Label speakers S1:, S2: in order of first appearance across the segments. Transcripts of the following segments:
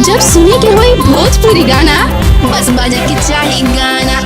S1: जब सुने के होई भोजपुरी गाना, बस बजे के चाही गाना।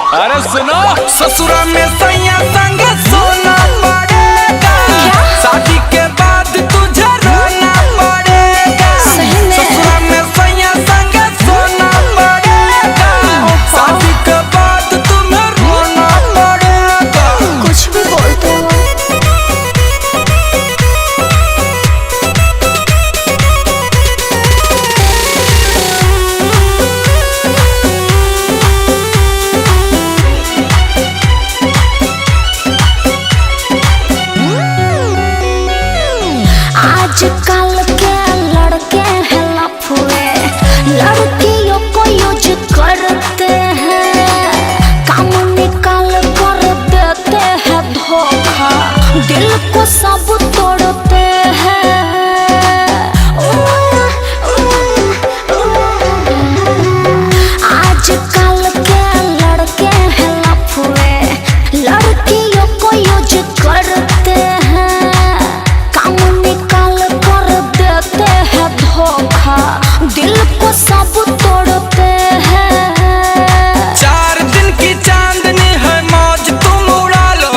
S2: अरे सुनो, ससुरा में सैया संग सोना पड़ेगा, शादी के बाद तुझे रोना पड़ेगा। ससुरा में सैया संग सोना पड़ेगा, शादी के बाद तुम्हें रोना पड़ेगा।
S1: कुछ भी बोलते हो। आजकल के लड़के हैं लफुए, लड़कियों को यूज करते हैं, काम निकाल कर देते हैं धोखा, दिल को सब तोड़ते हैं। आजकल के लड़के हैं लफुए, लड़कियों को यूज करते हैं, धोखा, दिल को सब तोड़ते हैं।
S2: 4 दिन की चांदनी है, मौज तुम उड़ा लो,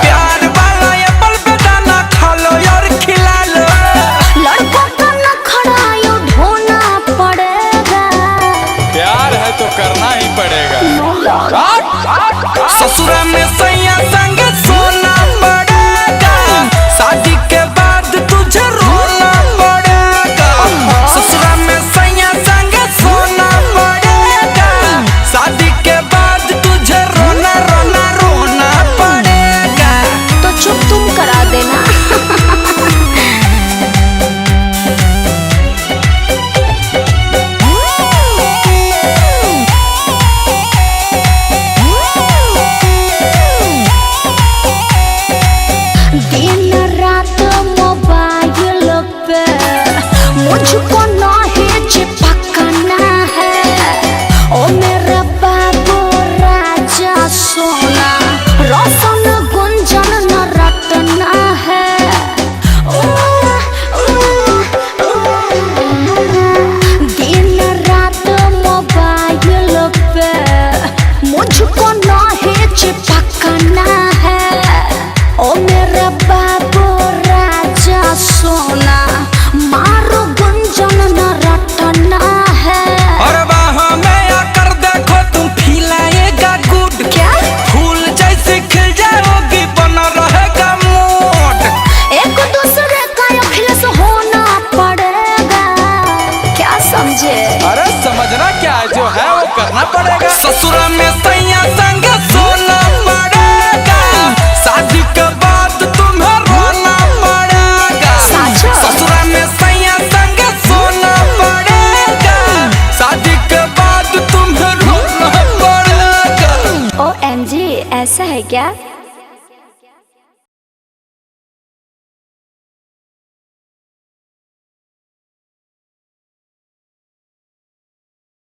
S2: प्यार वाला एप्पल पे दाना खा लो और खिला लो।
S1: लड़कों का नखरा यूं ढोना पड़ेगा,
S2: प्यार है तो करना ही पड़ेगा। ससुरा में सैया संग सोना पड़ेगा, शादी के बाद तुझे रोना पड़ेगा। ससुरा में सैया संग सोना पड़ेगा, शादी के बाद तुझे रोना रोना रोना पड़ेगा।
S1: तो चुप तुम करा देना। दिन रात मोबाइल पे मुझको नहीं चिपकना है, ओ मेरे बाबू राजा सोना, रोशन गुंजन न रटना है। दिन रात मोबाइल पे मुझको नहीं चिपकना है, ओ मेरे बाबू राजा सोना, मारो गुंजन न रटना है।
S2: और बाहों में आकर देखो तुम खिलाएगा गुड,
S1: क्या?
S2: फूल जैसे खिल जाओगी, बना रहेगा मूड।
S1: एक दूसरे का अखिलेश होना पड़ेगा, क्या समझे?
S2: अरे समझना क्या है, जो है वो करना पड़ेगा। ससुरा में सैया संग सोना पड़ेगा, शादी के बाद तुम्हें रोना पड़ेगा। ससुरा में सैया संग सोना पड़ेगा, शादी के बाद तुम्हें रोना पड़ेगा।
S1: OMG, ऐसा है क्या?